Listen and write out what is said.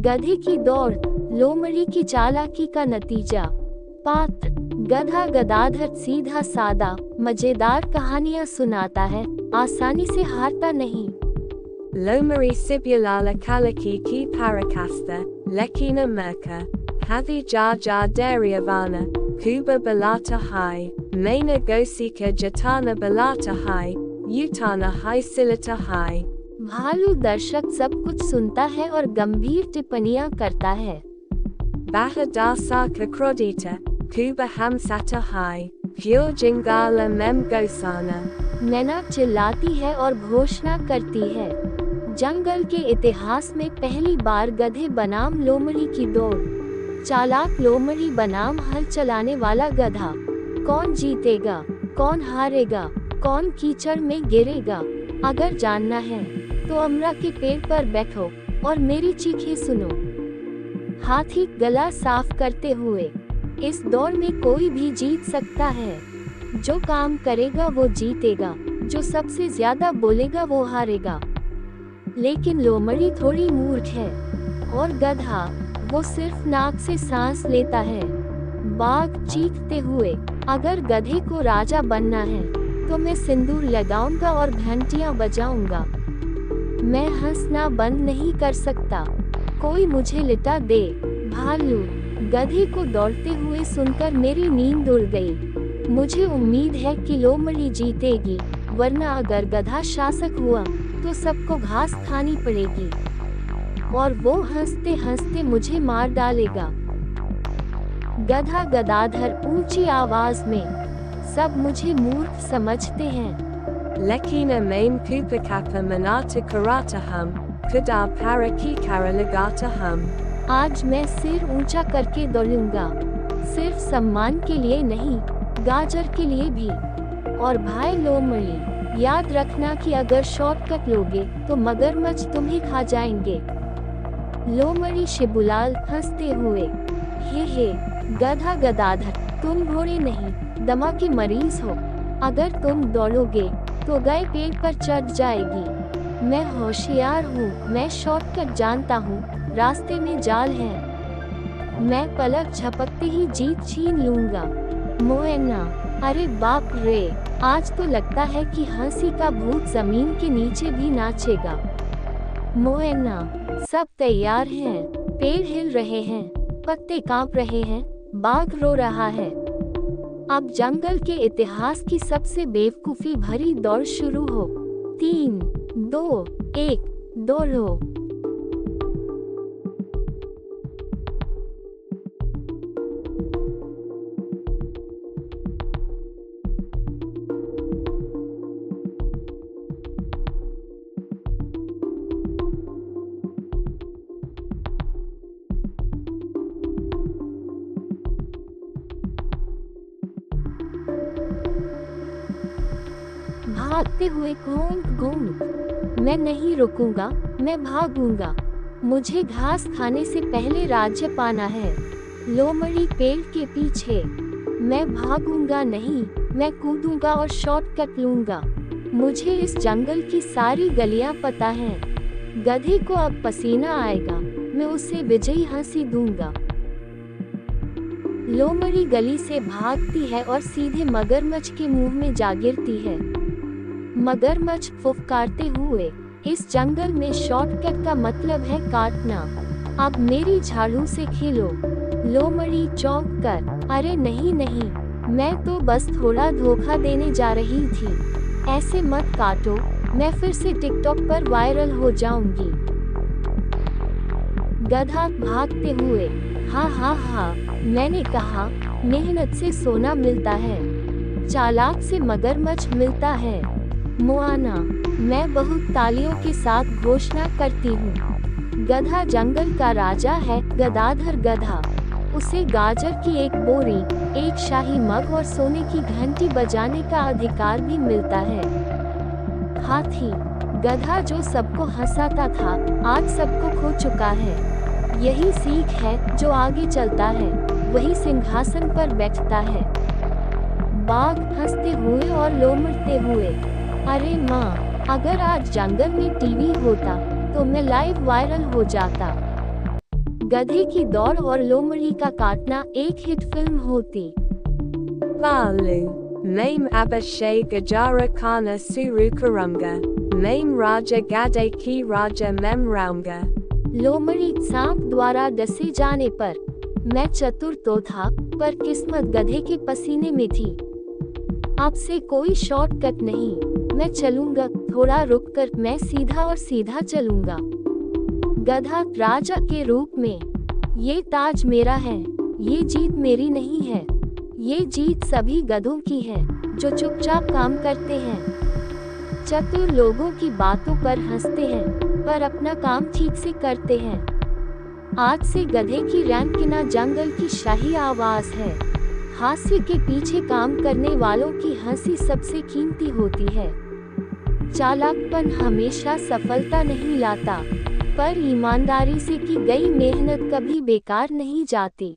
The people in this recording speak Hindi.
गधे की दौड़, लोमड़ी की चालाकी का नतीजा। पात्र, गधा गदाधर सीधा सादा, मजेदार कहानियां सुनाता है, आसानी से हारता नहीं। Lomari Sibulala Kalaki ki Parakasta, Lekina Merka, Hathi Jar Dariavana, Kuba Balata Hai, Maina Gosika Jatana Balata Hai, Utana Hai Silata Hai। भालू दर्शक सब कुछ सुनता है और गंभीर टिप्पणियां करता है। Baha Dasaka Krodita, Kuba Hamsata Hai, Pure Jingala Mem Gosana। नैना चिल्लाती है और घोषणा करती है। जंगल के इतिहास में पहली बार गधे बनाम लोमड़ी की दौड़। चालाक लोमड़ी बनाम हल चलाने वाला गधा। कौन जीतेगा, कौन हारेगा, कौन कीचड़ में गिरेगा? अगर जानना है तो अमरा के पेड़ पर बैठो और मेरी चीखें सुनो। हाथी गला साफ करते हुए, इस दौड़ में कोई भी जीत सकता है। जो काम करेगा वो जीतेगा, जो सबसे ज्यादा बोलेगा वो हारेगा। लेकिन लोमड़ी थोड़ी मूर्ख है और गधा, वो सिर्फ नाक से सांस लेता है। बाघ चीखते हुए, अगर गधे को राजा बनना है तो मैं सिंदूर लगाऊंगा और घंटियां बजाऊंगा। मैं हंसना बंद नहीं कर सकता, कोई मुझे लिटा दे। भालू, गधे को दौड़ते हुए सुनकर मेरी नींद उड़ गई। मुझे उम्मीद है कि लोमड़ी जीतेगी, वरना अगर गधा शासक हुआ तो सबको घास खानी पड़ेगी और वो हंसते हंसते मुझे मार डालेगा। गधा गदाधर ऊंची आवाज में, सब मुझे मूर्ख समझते हैं। Lekina Main Kupakapa Manata Karata Hum, Kuda Para Kikara Lagata Hum। आज मैं सिर ऊंचा करके दौड़ूंगा, सिर्फ सम्मान के लिए नहीं, गाजर के लिए भी। और भाई लोमड़ी, याद रखना कि अगर शॉर्टकट लोगे तो मगरमच्छ तुम्हें खा जाएंगे। लोमड़ी शिबुलाल हंसते हुए, हे गधा गदाधर, तुम घोड़े नहीं, दमा के मरीज हो। अगर तुम दौड़ोगे तो गाय पेड़ पर चढ़ जाएगी। मैं होशियार हूँ, मैं शॉर्टकट जानता हूँ, रास्ते में जाल है। मैं पलक झपकते ही जीत छीन लूंगा। मोएना, अरे बाप रे, आज तो लगता है कि हंसी का भूत जमीन के नीचे भी नाचेगा। मोएना, सब तैयार हैं, पेड़ हिल रहे हैं, पत्ते कांप रहे हैं, बाघ रो रहा है। अब जंगल के इतिहास की सबसे बेवकूफी भरी दौड़ शुरू हो। 3, 2, 1, दौड़ो। भागते हुए घूम, मैं नहीं रुकूंगा, मैं भागूंगा। मुझे घास खाने से पहले राज्य पाना है। लोमड़ी पेड़ के पीछे, मैं भागूंगा नहीं, मैं कूदूंगा और शॉर्टकट लूंगा। मुझे इस जंगल की सारी गलियां पता हैं। गधे को अब पसीना आएगा, मैं उसे विजयी हंसी दूंगा। लोमड़ी गली से भागती है और सीधे मगरमच्छ के मुंह में जा गिरती है। मगरमच्छ फुफकारते हुए, इस जंगल में शॉर्टकट का मतलब है काटना। अब मेरी झाड़ू से खेलो। लोमड़ी चौंक कर, अरे नहीं, मैं तो बस थोड़ा धोखा देने जा रही थी। ऐसे मत काटो, मैं फिर से टिकटॉक पर वायरल हो जाऊंगी। गधा भागते हुए, हा, मैंने कहा, मेहनत से सोना मिलता है, चालाक से मगरमच्छ मिलता है। मोआना, मैं बहुत तालियों के साथ घोषणा करती हूँ। गधा जंगल का राजा है, गदाधर गधा। उसे गाजर की एक बोरी, एक शाही मग और सोने की घंटी बजाने का अधिकार भी मिलता है। हाथी, गधा जो सबको हंसाता था, आज सबको खो चुका है। यही सीख है, जो आगे चलता है वही सिंहासन पर बैठता है। बाघ हंसते हुए और लोमड़ते हुए, अरे माँ, अगर आज जंगल में टीवी होता तो मैं लाइव वायरल हो जाता। गधे की दौड़ और लोमड़ी का काटना एक हिट फिल्म होती। Balu. Mame Abashay Gajara Kana Suru Karunga. Mame Raja Gade Ki Raja Mem Raunga. लोमड़ी सांप द्वारा डसे जाने पर, मैं चतुर तो था, पर किस्मत गधे के पसीने में थी। आपसे कोई शॉर्टकट नहीं, मैं चलूंगा, थोड़ा रुककर मैं सीधा और सीधा चलूंगा। गधा राजा के रूप में, ये ताज मेरा है, ये जीत मेरी नहीं है, ये जीत सभी गधों की है, जो चुपचाप काम करते हैं। चतुर लोगों की बातों पर हंसते हैं, पर अपना काम ठीक से करते हैं। आज से गधे की रैंकिना जंगल की शाही आवाज है। हास्य के पीछे काम करने वालों की हंसी सबसे कीमती होती है। चालाकपन हमेशा सफलता नहीं लाता, पर ईमानदारी से की गई मेहनत कभी बेकार नहीं जाती।